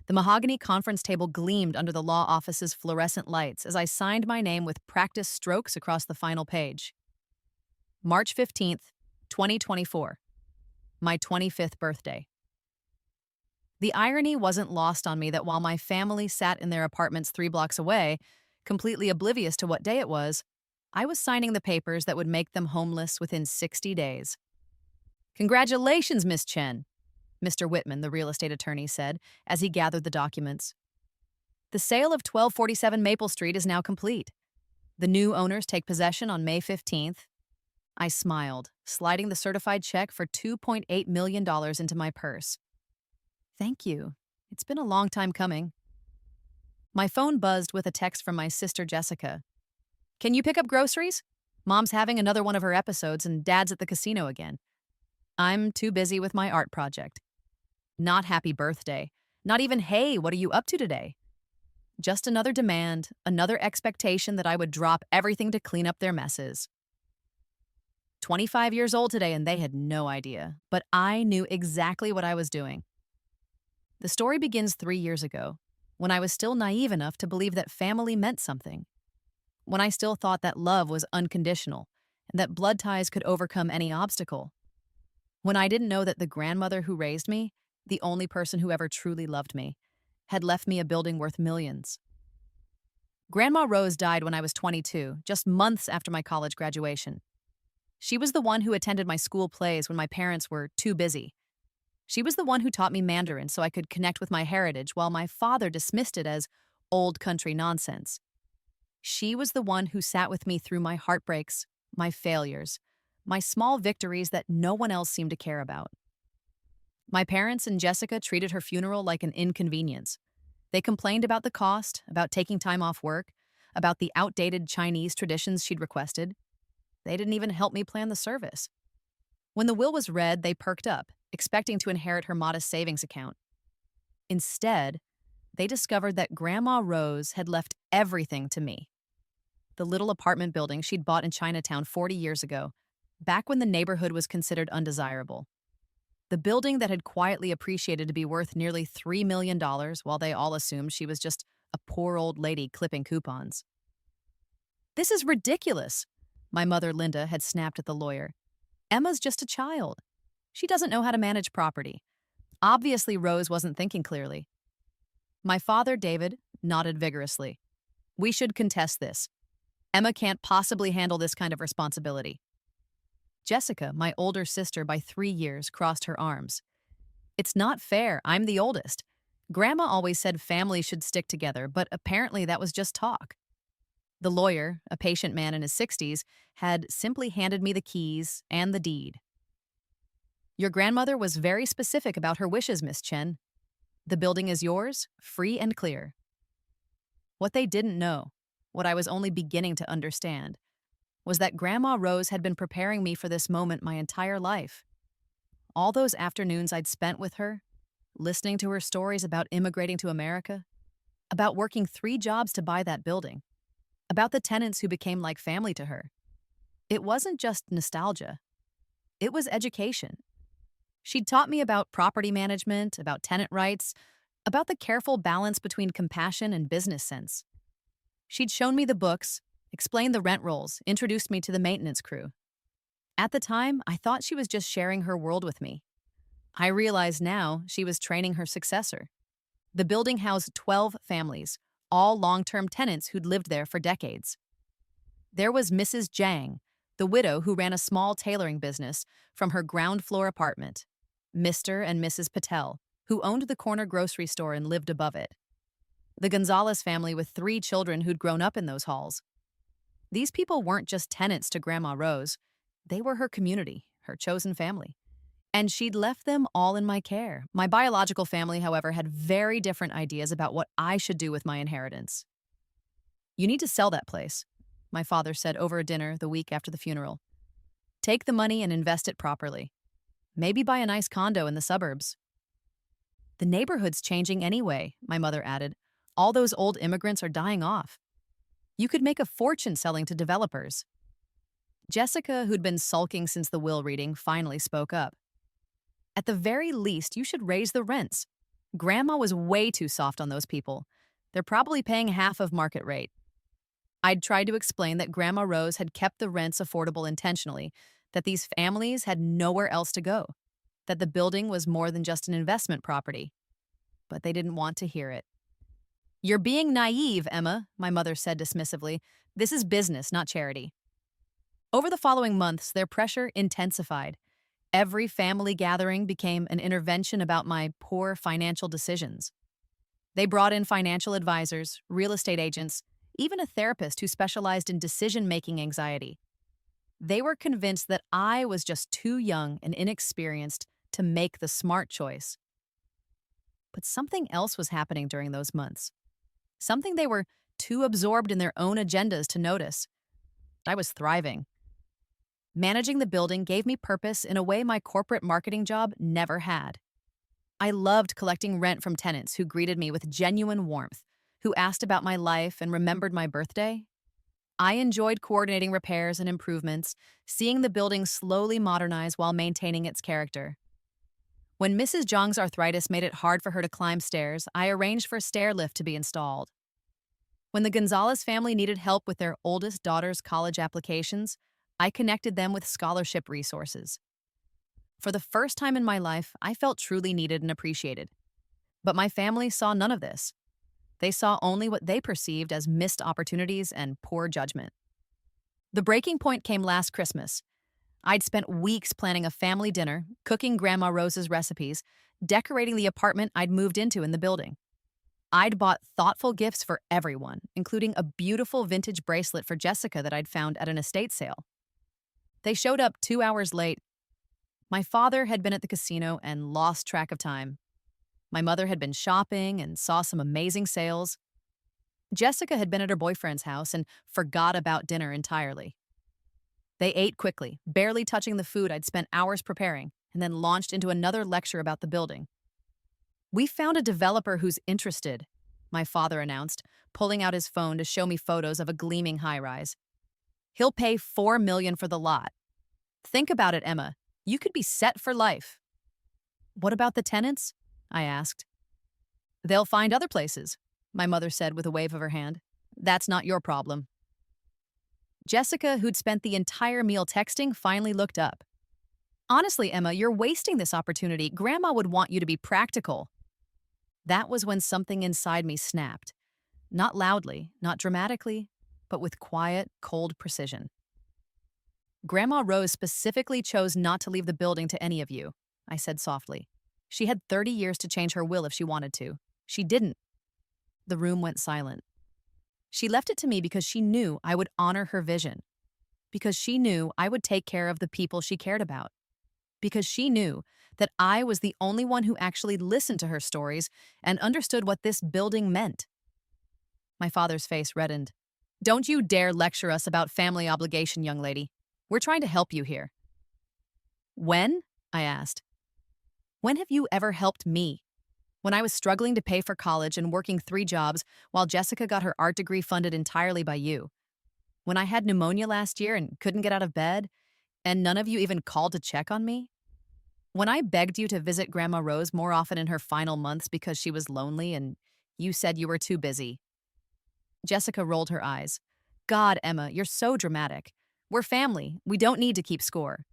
The mahogany conference table gleamed under the law office's fluorescent lights as I signed my name with practice strokes across the final page. March 15th, 2024. My 25th birthday. The irony wasn't lost on me that while my family sat in their apartments 3 blocks away, completely oblivious to what day it was, I was signing the papers that would make them homeless within 60 days. Congratulations, Miss Chen, Mr. Whitman, the real estate attorney, said as he gathered the documents. The sale of 1247 Maple Street is now complete. The new owners take possession on May 15th. I smiled, sliding the certified check for $2.8 million into my purse. Thank you. It's been a long time coming. My phone buzzed with a text from my sister Jessica. Can you pick up groceries? Mom's having another one of her episodes and Dad's at the casino again. I'm too busy with my art project. Not happy birthday. Not even, hey, what are you up to today? Just another demand, another expectation that I would drop everything to clean up their messes. 25 years old today and they had no idea, but I knew exactly what I was doing. The story begins 3 years ago, when I was still naive enough to believe that family meant something, when I still thought that love was unconditional and that blood ties could overcome any obstacle, when I didn't know that the grandmother who raised me, the only person who ever truly loved me, had left me a building worth millions. Grandma Rose died when I was 22, just months after my college graduation. She was the one who attended my school plays when my parents were too busy. She was the one who taught me Mandarin so I could connect with my heritage while my father dismissed it as old country nonsense. She was the one who sat with me through my heartbreaks, my failures, my small victories that no one else seemed to care about. My parents and Jessica treated her funeral like an inconvenience. They complained about the cost, about taking time off work, about the outdated Chinese traditions she'd requested. They didn't even help me plan the service. When the will was read, they perked up, expecting to inherit her modest savings account. Instead, they discovered that Grandma Rose had left everything to me. The little apartment building she'd bought in Chinatown 40 years ago, back when the neighborhood was considered undesirable. The building that had quietly appreciated to be worth nearly $3 million while they all assumed she was just a poor old lady clipping coupons. This is ridiculous, my mother Linda had snapped at the lawyer. Emma's just a child. She doesn't know how to manage property. Obviously, Rose wasn't thinking clearly. My father, David, nodded vigorously. We should contest this. Emma can't possibly handle this kind of responsibility. Jessica, my older sister by 3 years, crossed her arms. It's not fair. I'm the oldest. Grandma always said families should stick together, but apparently that was just talk. The lawyer, a patient man in his 60s, had simply handed me the keys and the deed. Your grandmother was very specific about her wishes, Miss Chen. The building is yours, free and clear. What they didn't know, what I was only beginning to understand, was that Grandma Rose had been preparing me for this moment my entire life. All those afternoons I'd spent with her, listening to her stories about immigrating to America, about working 3 jobs to buy that building, about the tenants who became like family to her. It wasn't just nostalgia. It was education. She'd taught me about property management, about tenant rights, about the careful balance between compassion and business sense. She'd shown me the books, explained the rent rolls, introduced me to the maintenance crew. At the time, I thought she was just sharing her world with me. I realize now she was training her successor. The building housed 12 families, all long-term tenants who'd lived there for decades. There was Mrs. Zhang, the widow who ran a small tailoring business from her ground-floor apartment. Mr. and Mrs. Patel, who owned the corner grocery store and lived above it. The Gonzalez family with 3 children who'd grown up in those halls. These people weren't just tenants to Grandma Rose. They were her community, her chosen family. And she'd left them all in my care. My biological family, however, had very different ideas about what I should do with my inheritance. You need to sell that place, my father said over a dinner the week after the funeral. Take the money and invest it properly. Maybe buy a nice condo in the suburbs. The neighborhood's changing anyway, my mother added. All those old immigrants are dying off. You could make a fortune selling to developers. Jessica, who'd been sulking since the will reading, finally spoke up. At the very least, you should raise the rents. Grandma was way too soft on those people. They're probably paying half of market rate. I'd tried to explain that Grandma Rose had kept the rents affordable intentionally, that these families had nowhere else to go, that the building was more than just an investment property. But they didn't want to hear it. "You're being naive, Emma," my mother said dismissively. "This is business, not charity." Over the following months, their pressure intensified. Every family gathering became an intervention about my poor financial decisions. They brought in financial advisors, real estate agents, even a therapist who specialized in decision-making anxiety. They were convinced that I was just too young and inexperienced to make the smart choice. But something else was happening during those months. Something they were too absorbed in their own agendas to notice. I was thriving. Managing the building gave me purpose in a way my corporate marketing job never had. I loved collecting rent from tenants who greeted me with genuine warmth, who asked about my life and remembered my birthday. I enjoyed coordinating repairs and improvements, seeing the building slowly modernize while maintaining its character. When Mrs. Zhang's arthritis made it hard for her to climb stairs, I arranged for a stair lift to be installed. When the Gonzalez family needed help with their oldest daughter's college applications, I connected them with scholarship resources. For the first time in my life, I felt truly needed and appreciated. But my family saw none of this. They saw only what they perceived as missed opportunities and poor judgment. The breaking point came last Christmas. I'd spent weeks planning a family dinner, cooking Grandma Rose's recipes, decorating the apartment I'd moved into in the building. I'd bought thoughtful gifts for everyone, including a beautiful vintage bracelet for Jessica that I'd found at an estate sale. They showed up 2 hours late. My father had been at the casino and lost track of time. My mother had been shopping and saw some amazing sales. Jessica had been at her boyfriend's house and forgot about dinner entirely. They ate quickly, barely touching the food I'd spent hours preparing, and then launched into another lecture about the building. "We found a developer who's interested," my father announced, pulling out his phone to show me photos of a gleaming high-rise. "He'll pay $4 million for the lot. Think about it, Emma. You could be set for life." "What about the tenants?" I asked. "They'll find other places," my mother said with a wave of her hand. "That's not your problem." Jessica, who'd spent the entire meal texting, finally looked up. "Honestly, Emma, you're wasting this opportunity. Grandma would want you to be practical." That was when something inside me snapped. Not loudly, not dramatically, but with quiet, cold precision. "Grandma Rose specifically chose not to leave the building to any of you," I said softly. "She had 30 years to change her will if she wanted to. She didn't." The room went silent. She left it to me because she knew I would honor her vision. Because she knew I would take care of the people she cared about. Because she knew that I was the only one who actually listened to her stories and understood what this building meant. My father's face reddened. "Don't you dare lecture us about family obligation, young lady. We're trying to help you here." "When?" I asked. "When have you ever helped me? When I was struggling to pay for college and working 3 jobs while Jessica got her art degree funded entirely by you. When I had pneumonia last year and couldn't get out of bed, and none of you even called to check on me? When I begged you to visit Grandma Rose more often in her final months because she was lonely and you said you were too busy." Jessica rolled her eyes. "God, Emma, you're so dramatic. We're family. We don't need to keep score."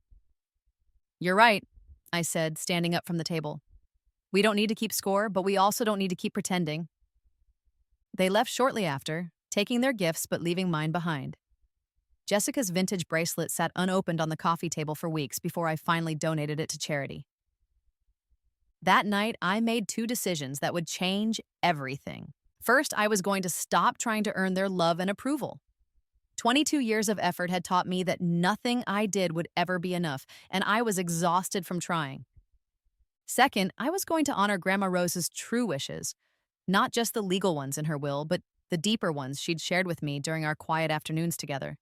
"You're right," I said, standing up from the table. "We don't need to keep score, but we also don't need to keep pretending." They left shortly after, taking their gifts but leaving mine behind. Jessica's vintage bracelet sat unopened on the coffee table for weeks before I finally donated it to charity. That night, I made 2 decisions that would change everything. First, I was going to stop trying to earn their love and approval. 22 years of effort had taught me that nothing I did would ever be enough, and I was exhausted from trying. Second, I was going to honor Grandma Rose's true wishes, not just the legal ones in her will, but the deeper ones she'd shared with me during our quiet afternoons together.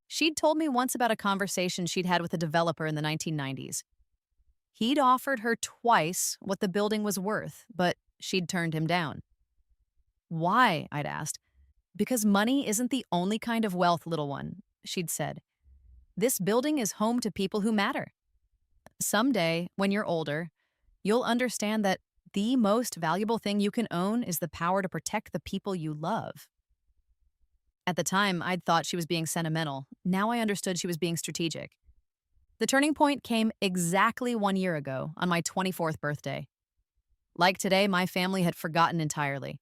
She'd told me once about a conversation she'd had with a developer in the 1990s. He'd offered her twice what the building was worth, but she'd turned him down. "Why?" I'd asked. "Because money isn't the only kind of wealth, little one," she'd said. "This building is home to people who matter. Someday, when you're older, you'll understand that The most valuable thing you can own is the power to protect the people you love. At the time, I'd thought she was being sentimental. Now I understood she was being strategic. The turning point came exactly 1 year ago, on my 24th birthday. Like today, my family had forgotten entirely.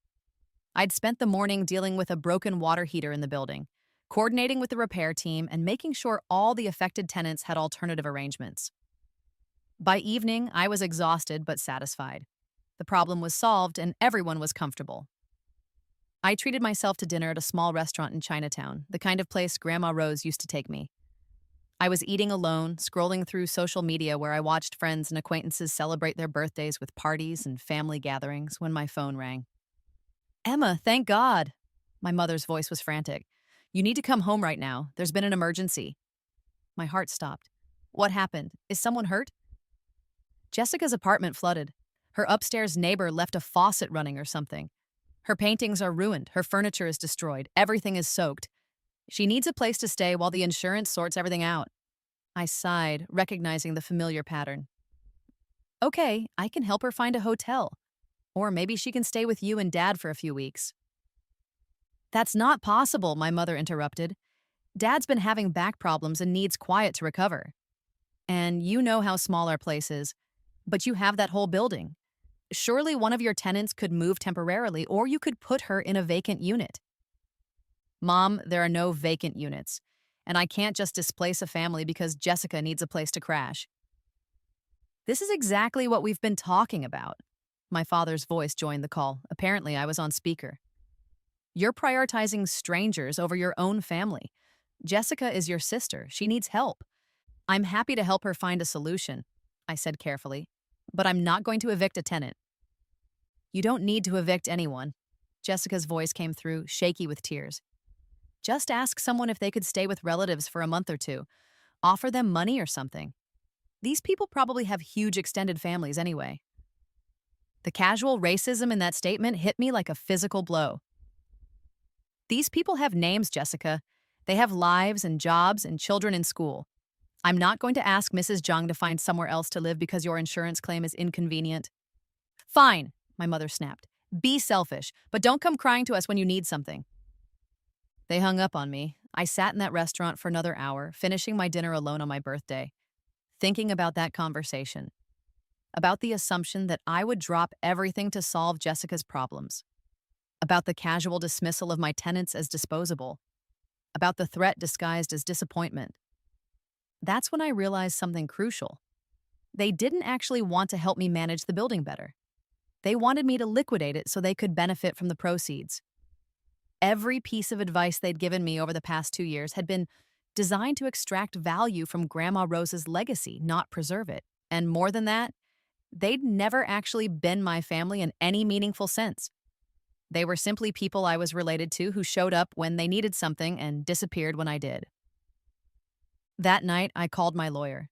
I'd spent the morning dealing with a broken water heater in the building, coordinating with the repair team, and making sure all the affected tenants had alternative arrangements. By evening, I was exhausted but satisfied. The problem was solved and everyone was comfortable. I treated myself to dinner at a small restaurant in Chinatown, the kind of place Grandma Rose used to take me. I was eating alone, scrolling through social media where I watched friends and acquaintances celebrate their birthdays with parties and family gatherings when my phone rang. Emma, thank God. My mother's voice was frantic. You need to come home right now. There's been an emergency. My heart stopped. What happened? Is someone hurt? Jessica's apartment flooded. Her upstairs neighbor left a faucet running or something. Her paintings are ruined. Her furniture is destroyed. Everything is soaked. She needs a place to stay while the insurance sorts everything out. I sighed, recognizing the familiar pattern. Okay, I can help her find a hotel. Or maybe she can stay with you and Dad for a few weeks. That's not possible, my mother interrupted. Dad's been having back problems and needs quiet to recover. And you know how small our place is. But you have that whole building. Surely one of your tenants could move temporarily, or you could put her in a vacant unit. Mom, there are no vacant units, and I can't just displace a family because Jessica needs a place to crash. This is exactly what we've been talking about. My father's voice joined the call. Apparently, I was on speaker. You're prioritizing strangers over your own family. Jessica is your sister. She needs help. I'm happy to help her find a solution, I said carefully, but I'm not going to evict a tenant. You don't need to evict anyone. Jessica's voice came through, shaky with tears. Just ask someone if they could stay with relatives for a month or two. Offer them money or something. These people probably have huge extended families anyway. The casual racism in that statement hit me like a physical blow. These people have names, Jessica. They have lives and jobs and children in school. I'm not going to ask Mrs. Zhang to find somewhere else to live because your insurance claim is inconvenient. Fine, my mother snapped. Be selfish, but don't come crying to us when you need something. They hung up on me. I sat in that restaurant for another hour, finishing my dinner alone on my birthday, thinking about that conversation, about the assumption that I would drop everything to solve Jessica's problems, about the casual dismissal of my tenants as disposable, about the threat disguised as disappointment. That's when I realized something crucial. They didn't actually want to help me manage the building better. They wanted me to liquidate it so they could benefit from the proceeds. Every piece of advice they'd given me over the past 2 years had been designed to extract value from Grandma Rose's legacy, not preserve it. And more than that, they'd never actually been my family in any meaningful sense. They were simply people I was related to who showed up when they needed something and disappeared when I did. That night, I called my lawyer.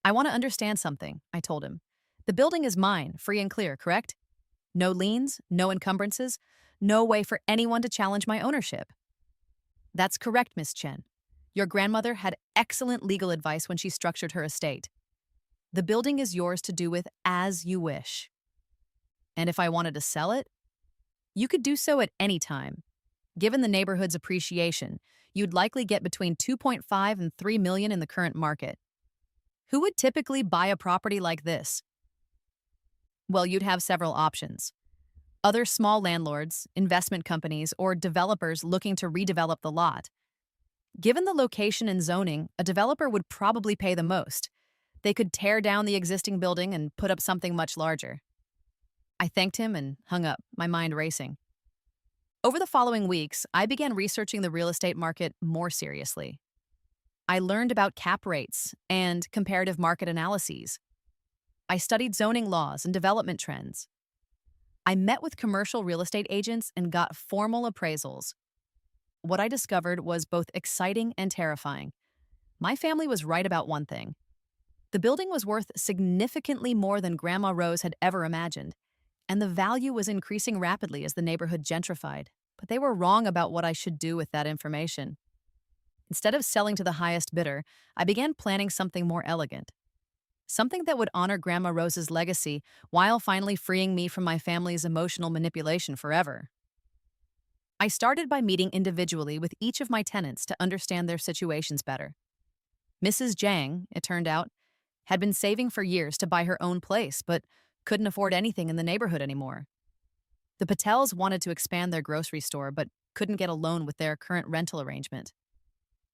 I want to understand something, I told him. The building is mine, free and clear, correct? No liens, no encumbrances, no way for anyone to challenge my ownership. That's correct, Miss Chen. Your grandmother had excellent legal advice when she structured her estate. The building is yours to do with as you wish. And if I wanted to sell it, you could do so at any time. Given the neighborhood's appreciation, you'd likely get between 2.5 and 3 million in the current market. Who would typically buy a property like this? Well, you'd have several options. Other small landlords, investment companies, or developers looking to redevelop the lot. Given the location and zoning, a developer would probably pay the most. They could tear down the existing building and put up something much larger. I thanked him and hung up, my mind racing. Over the following weeks, I began researching the real estate market more seriously. I learned about cap rates and comparative market analyses. I studied zoning laws and development trends. I met with commercial real estate agents and got formal appraisals. What I discovered was both exciting and terrifying. My family was right about one thing. The building was worth significantly more than Grandma Rose had ever imagined, and the value was increasing rapidly as the neighborhood gentrified. But they were wrong about what I should do with that information. Instead of selling to the highest bidder, I began planning something more elegant. something that would honor Grandma Rose's legacy while finally freeing me from my family's emotional manipulation forever. I started by meeting individually with each of my tenants to understand their situations better. Mrs. Jang, it turned out, had been saving for years to buy her own place, but couldn't afford anything in the neighborhood anymore. The Patels wanted to expand their grocery store, but couldn't get a loan with their current rental arrangement.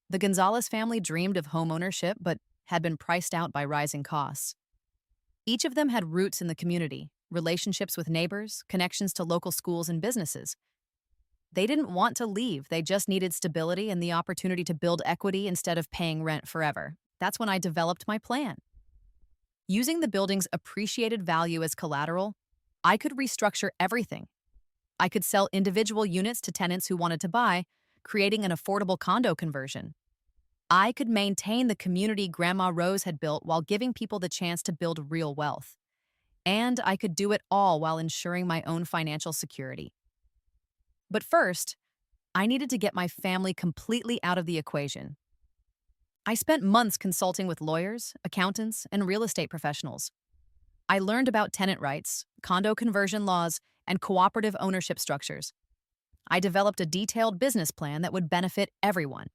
The Gonzalez family dreamed of home ownership, but had been priced out by rising costs. Each of them had roots in the community, relationships with neighbors, connections to local schools and businesses. They didn't want to leave, they just needed stability and the opportunity to build equity instead of paying rent forever. That's when I developed my plan. Using the building's appreciated value as collateral, I could restructure everything. I could sell individual units to tenants who wanted to buy, creating an affordable condo conversion. I could maintain the community Grandma Rose had built while giving people the chance to build real wealth. And I could do it all while ensuring my own financial security. But first, I needed to get my family completely out of the equation. I spent months consulting with lawyers, accountants, and real estate professionals. I learned about tenant rights, condo conversion laws, and cooperative ownership structures. I developed a detailed business plan that would benefit everyone,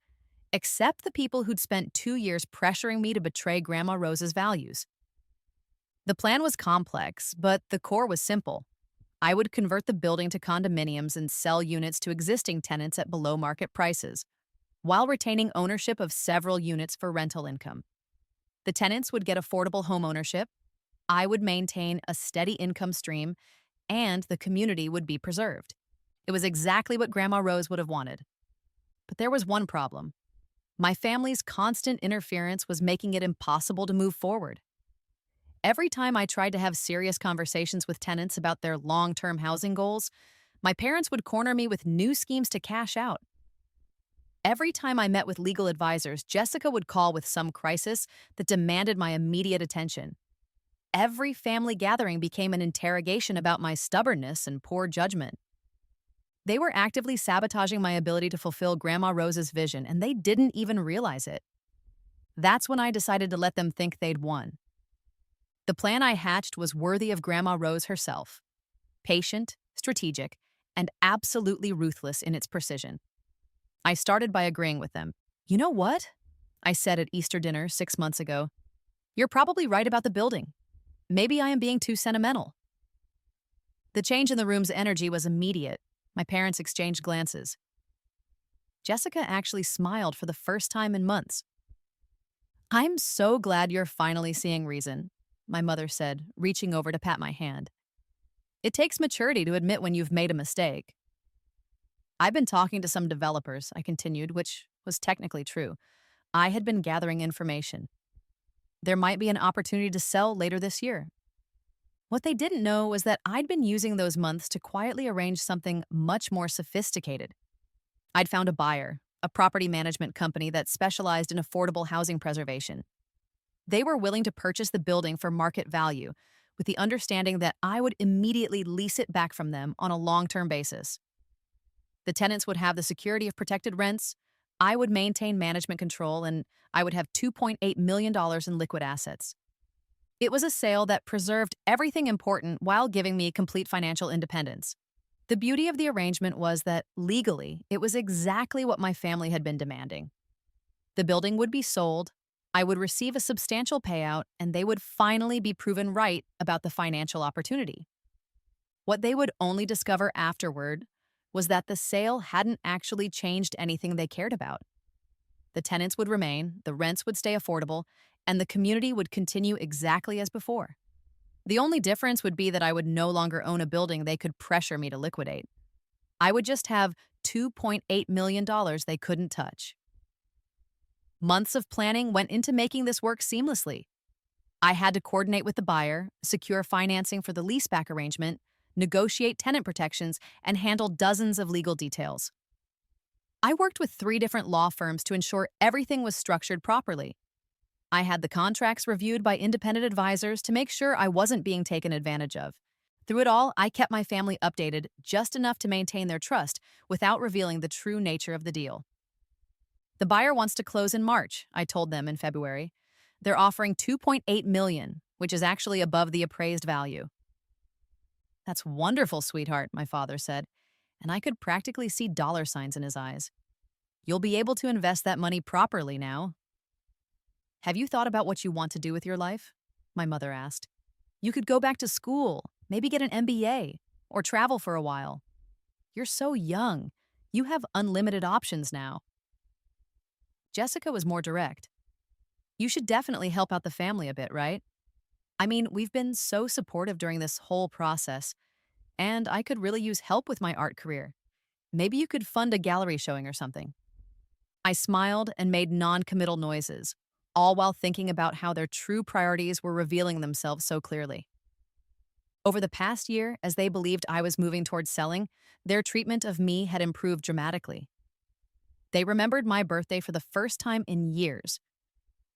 except the people who'd spent 2 years pressuring me to betray Grandma Rose's values. The plan was complex, but the core was simple. I would convert the building to condominiums and sell units to existing tenants at below-market prices, while retaining ownership of several units for rental income. The tenants would get affordable home ownership, I would maintain a steady income stream, and the community would be preserved. It was exactly what Grandma Rose would have wanted. But there was one problem. My family's constant interference was making it impossible to move forward. Every time I tried to have serious conversations with tenants about their long-term housing goals, my parents would corner me with new schemes to cash out. Every time I met with legal advisors, Jessica would call with some crisis that demanded my immediate attention. Every family gathering became an interrogation about my stubbornness and poor judgment. They were actively sabotaging my ability to fulfill Grandma Rose's vision, and they didn't even realize it. That's when I decided to let them think they'd won. The plan I hatched was worthy of Grandma Rose herself. Patient, strategic, and absolutely ruthless in its precision. I started by agreeing with them. "You know what?" I said at Easter dinner 6 months ago. "You're probably right about the building. Maybe I am being too sentimental." The change in the room's energy was immediate. My parents exchanged glances. Jessica actually smiled for the first time in months. "I'm so glad you're finally seeing reason," my mother said, reaching over to pat my hand. "It takes maturity to admit when you've made a mistake." "I've been talking to some developers," I continued, which was technically true. I had been gathering information. There might be an opportunity to sell later this year. What they didn't know was that I'd been using those months to quietly arrange something much more sophisticated. I'd found a buyer, a property management company that specialized in affordable housing preservation. They were willing to purchase the building for market value, with the understanding that I would immediately lease it back from them on a long-term basis. The tenants would have the security of protected rents, I would maintain management control, and I would have $2.8 million in liquid assets. It was a sale that preserved everything important while giving me complete financial independence. The beauty of the arrangement was that, legally, it was exactly what my family had been demanding. The building would be sold, I would receive a substantial payout, and they would finally be proven right about the financial opportunity. What they would only discover afterward was that the sale hadn't actually changed anything they cared about. The tenants would remain, the rents would stay affordable, and the community would continue exactly as before. The only difference would be that I would no longer own a building they could pressure me to liquidate. I would just have $2.8 million they couldn't touch. Months of planning went into making this work seamlessly. I had to coordinate with the buyer, secure financing for the leaseback arrangement, negotiate tenant protections, and handle dozens of legal details. I worked with 3 different law firms to ensure everything was structured properly. I had the contracts reviewed by independent advisors to make sure I wasn't being taken advantage of. Through it all, I kept my family updated just enough to maintain their trust without revealing the true nature of the deal. "The buyer wants to close in March," I told them in February. They're offering 2.8 million, which is actually above the appraised value. That's wonderful, sweetheart, my father said, and I could practically see dollar signs in his eyes. You'll be able to invest that money properly now. Have you thought about what you want to do with your life? My mother asked. You could go back to school, maybe get an MBA, or travel for a while. You're so young. You have unlimited options now. Jessica was more direct. You should definitely help out the family a bit, right? I mean, we've been so supportive during this whole process, and I could really use help with my art career. Maybe you could fund a gallery showing or something. I smiled and made non-committal noises, all while thinking about how their true priorities were revealing themselves so clearly. Over the past year, as they believed I was moving towards selling, their treatment of me had improved dramatically. They remembered my birthday for the first time in years.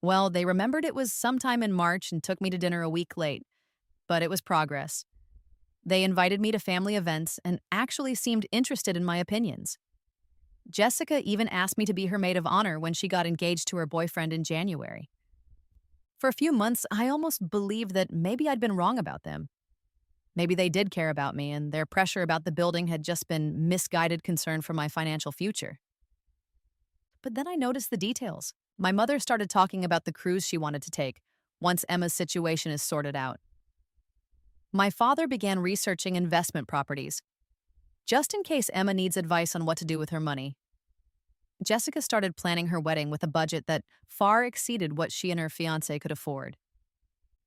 Well, they remembered it was sometime in March and took me to dinner a week late, but it was progress. They invited me to family events and actually seemed interested in my opinions. Jessica even asked me to be her maid of honor when she got engaged to her boyfriend in January. For a few months, I almost believed that maybe I'd been wrong about them. Maybe they did care about me, and their pressure about the building had just been misguided concern for my financial future. But then I noticed the details. My mother started talking about the cruise she wanted to take once Emma's situation is sorted out. My father began researching investment properties, just in case Emma needs advice on what to do with her money. Jessica started planning her wedding with a budget that far exceeded what she and her fiancé could afford.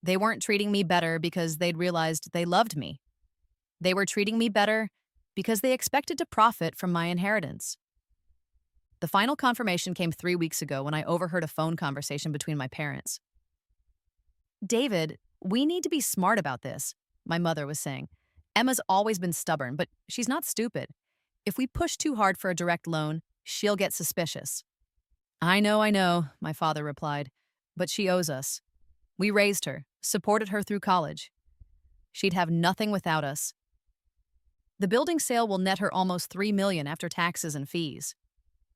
They weren't treating me better because they'd realized they loved me. They were treating me better because they expected to profit from my inheritance. The final confirmation came 3 weeks ago when I overheard a phone conversation between my parents. David, we need to be smart about this, my mother was saying. Emma's always been stubborn, but she's not stupid. If we push too hard for a direct loan, she'll get suspicious. I know, my father replied, but she owes us. We raised her, supported her through college. She'd have nothing without us. The building sale will net her almost $3 million after taxes and fees.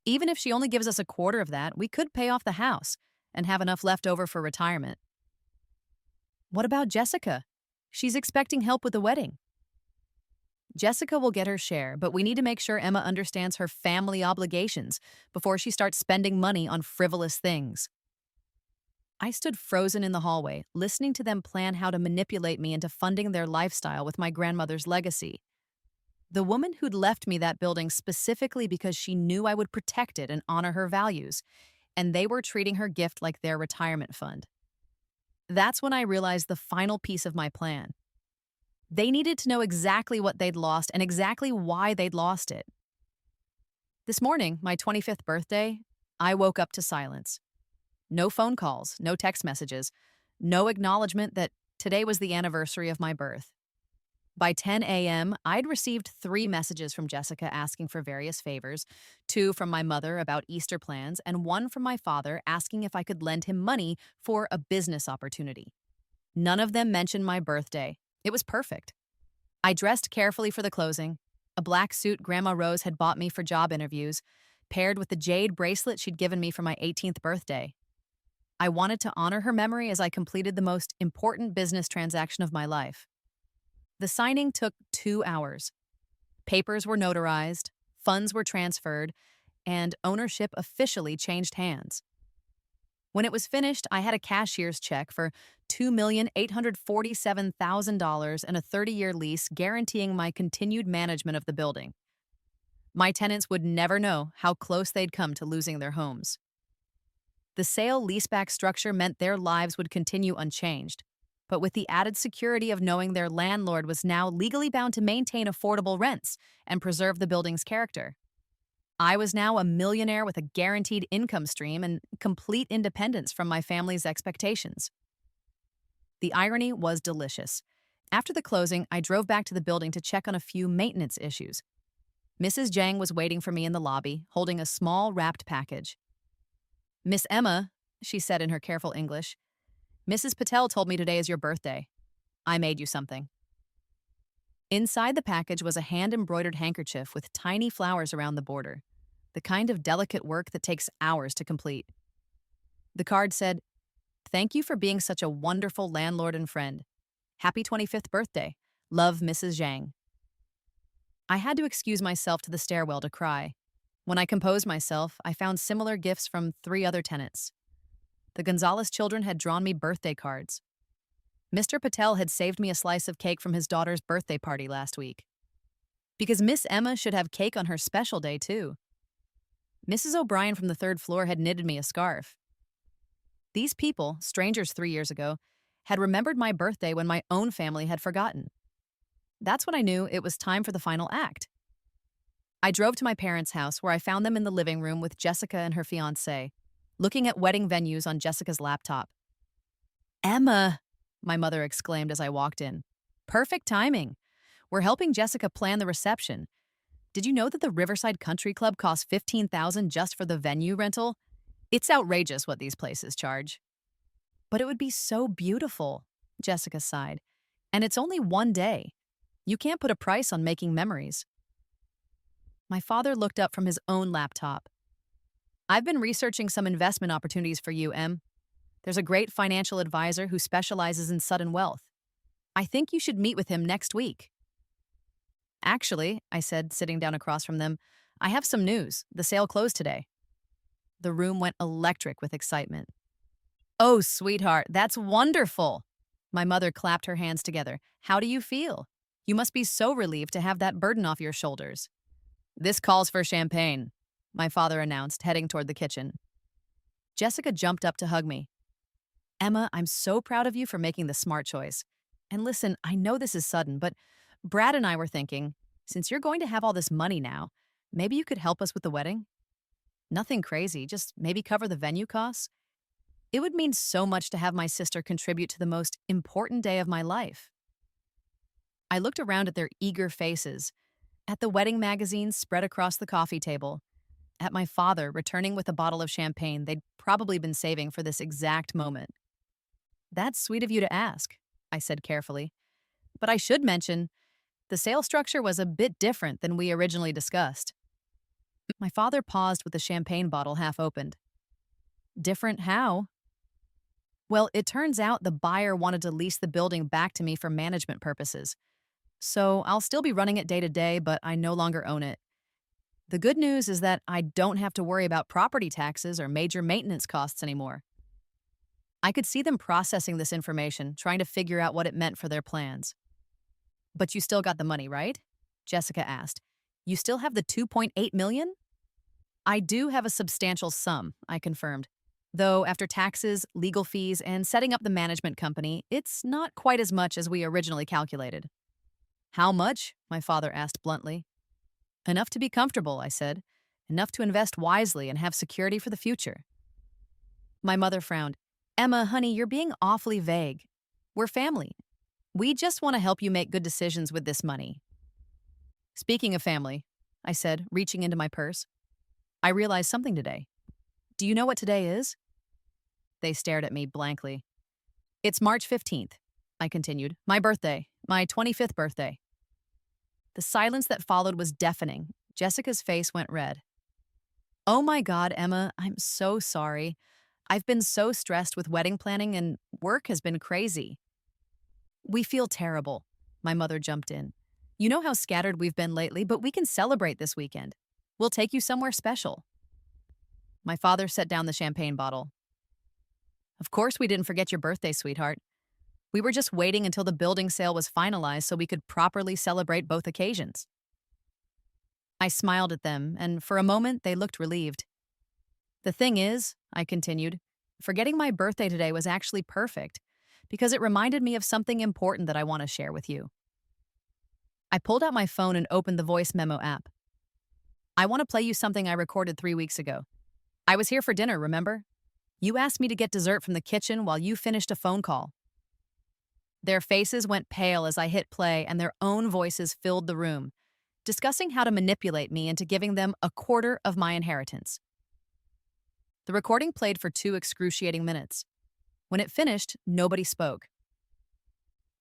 Even if she only gives us a quarter of that, we could pay off the house and have enough left over for retirement. What about Jessica? She's expecting help with the wedding. Jessica will get her share, but we need to make sure Emma understands her family obligations before she starts spending money on frivolous things. I stood frozen in the hallway, listening to them plan how to manipulate me into funding their lifestyle with my grandmother's legacy. The woman who'd left me that building specifically because she knew I would protect it and honor her values, and they were treating her gift like their retirement fund. That's when I realized the final piece of my plan. They needed to know exactly what they'd lost and exactly why they'd lost it. This morning, my 25th birthday, I woke up to silence. No phone calls, no text messages, no acknowledgement that today was the anniversary of my birth. By 10 a.m., I'd received 3 messages from Jessica asking for various favors, 2 from my mother about Easter plans, and 1 from my father asking if I could lend him money for a business opportunity. None of them mentioned my birthday. It was perfect. I dressed carefully for the closing, a black suit Grandma Rose had bought me for job interviews, paired with the jade bracelet she'd given me for my 18th birthday. I wanted to honor her memory as I completed the most important business transaction of my life. The signing took 2 hours. Papers were notarized, funds were transferred, and ownership officially changed hands. When it was finished, I had a cashier's check for $2,847,000 and a 30-year lease guaranteeing my continued management of the building. My tenants would never know how close they'd come to losing their homes. The sale-leaseback structure meant their lives would continue unchanged, but with the added security of knowing their landlord was now legally bound to maintain affordable rents and preserve the building's character. I was now a millionaire with a guaranteed income stream and complete independence from my family's expectations. The irony was delicious. After the closing, I drove back to the building to check on a few maintenance issues. Mrs. Jang was waiting for me in the lobby, holding a small wrapped package. "Miss Emma," she said in her careful English, "Mrs. Patel told me today is your birthday. I made you something." Inside the package was a hand-embroidered handkerchief with tiny flowers around the border, the kind of delicate work that takes hours to complete. The card said, Thank you for being such a wonderful landlord and friend. Happy 25th birthday. Love, Mrs. Zhang. I had to excuse myself to the stairwell to cry. When I composed myself, I found similar gifts from three other tenants. The Gonzalez children had drawn me birthday cards. Mr. Patel had saved me a slice of cake from his daughter's birthday party last week. Because Miss Emma should have cake on her special day, too. Mrs. O'Brien from the third floor had knitted me a scarf. These people, strangers 3 years ago, had remembered my birthday when my own family had forgotten. That's when I knew it was time for the final act. I drove to my parents' house where I found them in the living room with Jessica and her fiancé, looking at wedding venues on Jessica's laptop. Emma, my mother exclaimed as I walked in. Perfect timing. We're helping Jessica plan the reception. Did you know that the Riverside Country Club costs $15,000 just for the venue rental? It's outrageous what these places charge. But it would be so beautiful, Jessica sighed. And it's only one day. You can't put a price on making memories. My father looked up from his own laptop. I've been researching some investment opportunities for you, Em. There's a great financial advisor who specializes in sudden wealth. I think you should meet with him next week. Actually, I said, sitting down across from them, I have some news. The sale closed today. The room went electric with excitement. Oh, sweetheart, that's wonderful. My mother clapped her hands together. How do you feel? You must be so relieved to have that burden off your shoulders. This calls for champagne, my father announced, heading toward the kitchen. Jessica jumped up to hug me. Emma, I'm so proud of you for making the smart choice. And listen, I know this is sudden, but Brad and I were thinking, since you're going to have all this money now, maybe you could help us with the wedding? Nothing crazy, just maybe cover the venue costs. It would mean so much to have my sister contribute to the most important day of my life. I looked around at their eager faces, at the wedding magazines spread across the coffee table, at my father returning with a bottle of champagne they'd probably been saving for this exact moment. That's sweet of you to ask, I said carefully. But I should mention, the sale structure was a bit different than we originally discussed. My father paused with the champagne bottle half opened. Different how? Well, it turns out the buyer wanted to lease the building back to me for management purposes. So I'll still be running it day to day, but I no longer own it. The good news is that I don't have to worry about property taxes or major maintenance costs anymore. I could see them processing this information, trying to figure out what it meant for their plans. But you still got the money, right? Jessica asked. You still have the $2.8 million? I do have a substantial sum, I confirmed. Though after taxes, legal fees, and setting up the management company, it's not quite as much as we originally calculated. How much? My father asked bluntly. Enough to be comfortable, I said. Enough to invest wisely and have security for the future. My mother frowned. Emma, honey, you're being awfully vague. We're family. We just want to help you make good decisions with this money. Speaking of family, I said, reaching into my purse, I realized something today. Do you know what today is? They stared at me blankly. It's March 15th, I continued. My birthday, my 25th birthday. The silence that followed was deafening. Jessica's face went red. Oh my God, Emma, I'm so sorry. I've been so stressed with wedding planning and work has been crazy. We feel terrible, my mother jumped in. You know how scattered we've been lately, but we can celebrate this weekend. We'll take you somewhere special. My father set down the champagne bottle. Of course we didn't forget your birthday, sweetheart. We were just waiting until the building sale was finalized so we could properly celebrate both occasions. I smiled at them, and for a moment they looked relieved. The thing is, I continued, forgetting my birthday today was actually perfect, because it reminded me of something important that I want to share with you. I pulled out my phone and opened the voice memo app. I want to play you something I recorded 3 weeks ago. I was here for dinner, remember? You asked me to get dessert from the kitchen while you finished a phone call. Their faces went pale as I hit play, and their own voices filled the room, discussing how to manipulate me into giving them a quarter of my inheritance. The recording played for 2 excruciating minutes. When it finished, nobody spoke.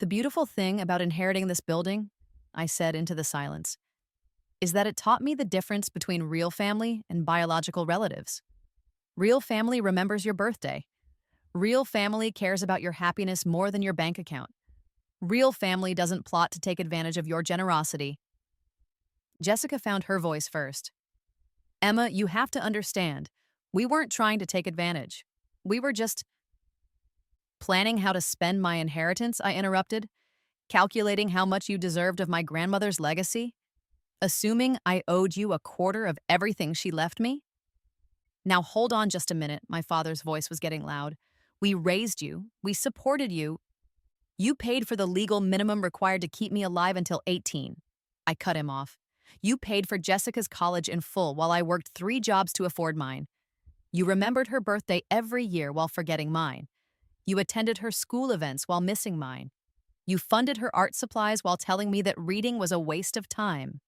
The beautiful thing about inheriting this building, I said into the silence, is that it taught me the difference between real family and biological relatives. Real family remembers your birthday. Real family cares about your happiness more than your bank account. Real family doesn't plot to take advantage of your generosity. Jessica found her voice first. Emma, you have to understand. We weren't trying to take advantage. We were just planning how to spend my inheritance, I interrupted. Calculating how much you deserved of my grandmother's legacy. Assuming I owed you a quarter of everything she left me. Now hold on just a minute, my father's voice was getting loud. We raised you. We supported you. You paid for the legal minimum required to keep me alive until 18. I cut him off. You paid for Jessica's college in full while I worked 3 jobs to afford mine. You remembered her birthday every year while forgetting mine. You attended her school events while missing mine. You funded her art supplies while telling me that reading was a waste of time.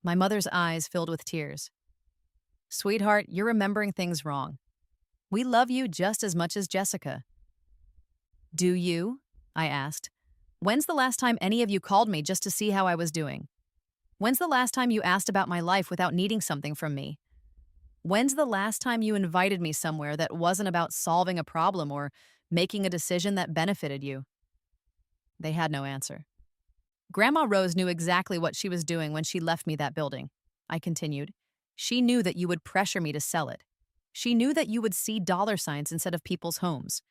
My mother's eyes filled with tears. Sweetheart, you're remembering things wrong. We love you just as much as Jessica. Do you? I asked. When's the last time any of you called me just to see how I was doing? When's the last time you asked about my life without needing something from me? When's the last time you invited me somewhere that wasn't about solving a problem or making a decision that benefited you? They had no answer. Grandma Rose knew exactly what she was doing when she left me that building, I continued. She knew that you would pressure me to sell it. She knew that you would see dollar signs instead of people's homes.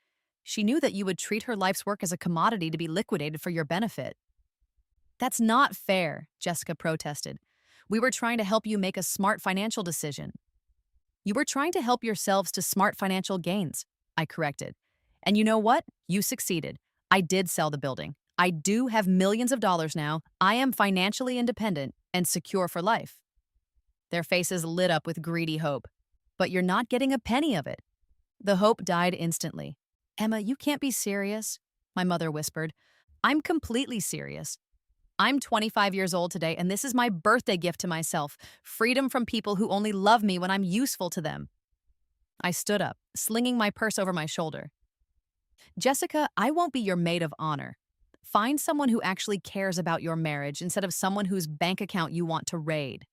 She knew that you would treat her life's work as a commodity to be liquidated for your benefit. That's not fair, Jessica protested. We were trying to help you make a smart financial decision. You were trying to help yourselves to smart financial gains, I corrected. And you know what? You succeeded. I did sell the building. I do have millions of dollars now. I am financially independent and secure for life. Their faces lit up with greedy hope. But you're not getting a penny of it. The hope died instantly. Emma, you can't be serious, my mother whispered. I'm completely serious. I'm 25 years old today, and this is my birthday gift to myself, freedom from people who only love me when I'm useful to them. I stood up, slinging my purse over my shoulder. Jessica, I won't be your maid of honor. Find someone who actually cares about your marriage instead of someone whose bank account you want to raid.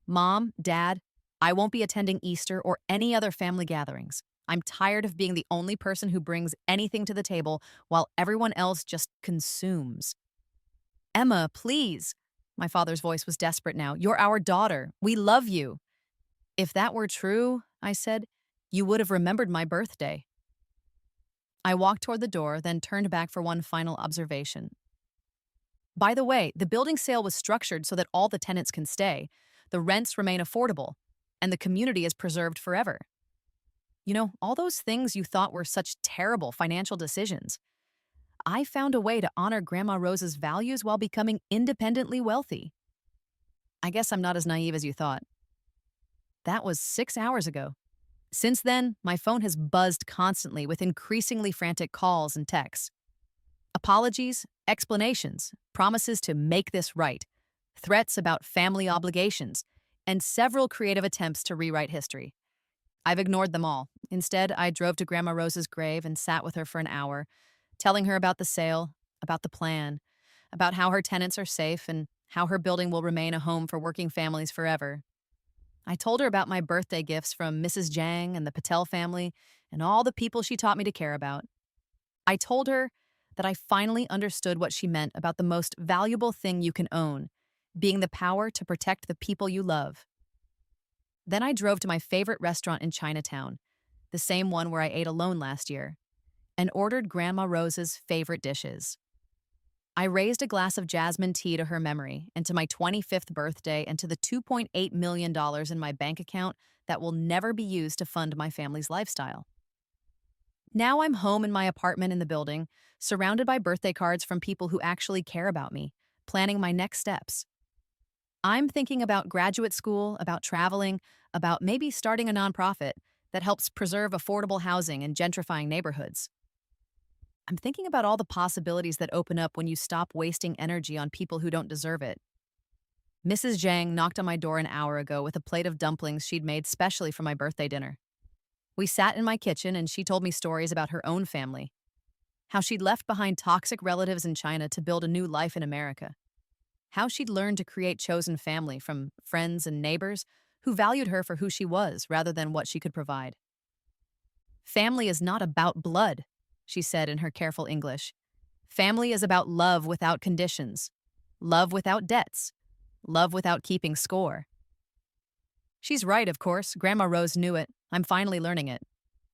Mom, Dad, I won't be attending Easter or any other family gatherings. I'm tired of being the only person who brings anything to the table while everyone else just consumes. Emma, please. My father's voice was desperate now. You're our daughter. We love you. If that were true, I said, you would have remembered my birthday. I walked toward the door, then turned back for one final observation. By the way, the building sale was structured so that all the tenants can stay, the rents remain affordable, and the community is preserved forever. You know, all those things you thought were such terrible financial decisions. I found a way to honor Grandma Rose's values while becoming independently wealthy. I guess I'm not as naive as you thought. That was 6 hours ago. Since then, my phone has buzzed constantly with increasingly frantic calls and texts. Apologies, explanations, promises to make this right, threats about family obligations, and several creative attempts to rewrite history. I've ignored them all. Instead, I drove to Grandma Rose's grave and sat with her for an hour, telling her about the sale, about the plan, about how her tenants are safe and how her building will remain a home for working families forever. I told her about my birthday gifts from Mrs. Jang and the Patel family and all the people she taught me to care about. I told her that I finally understood what she meant about the most valuable thing you can own, being the power to protect the people you love. Then I drove to my favorite restaurant in Chinatown, the same one where I ate alone last year, and ordered Grandma Rose's favorite dishes. I raised a glass of jasmine tea to her memory and to my 25th birthday and to the $2.8 million in my bank account that will never be used to fund my family's lifestyle. Now I'm home in my apartment in the building, surrounded by birthday cards from people who actually care about me, planning my next steps. I'm thinking about graduate school, about traveling, about maybe starting a nonprofit that helps preserve affordable housing in gentrifying neighborhoods. I'm thinking about all the possibilities that open up when you stop wasting energy on people who don't deserve it. Mrs. Zhang knocked on my door an hour ago with a plate of dumplings she'd made specially for my birthday dinner. We sat in my kitchen and she told me stories about her own family, how she'd left behind toxic relatives in China to build a new life in America, how she'd learned to create chosen family from friends and neighbors who valued her for who she was rather than what she could provide. Family is not about blood, she said in her careful English. Family is about love without conditions, love without debts, love without keeping score. She's right, of course. Grandma Rose knew it. I'm finally learning it.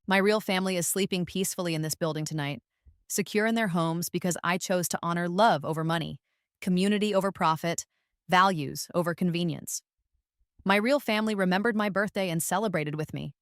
My real family is sleeping peacefully in this building tonight, secure in their homes because I chose to honor love over money, community over profit, values over convenience. My real family remembered my birthday and celebrated with me.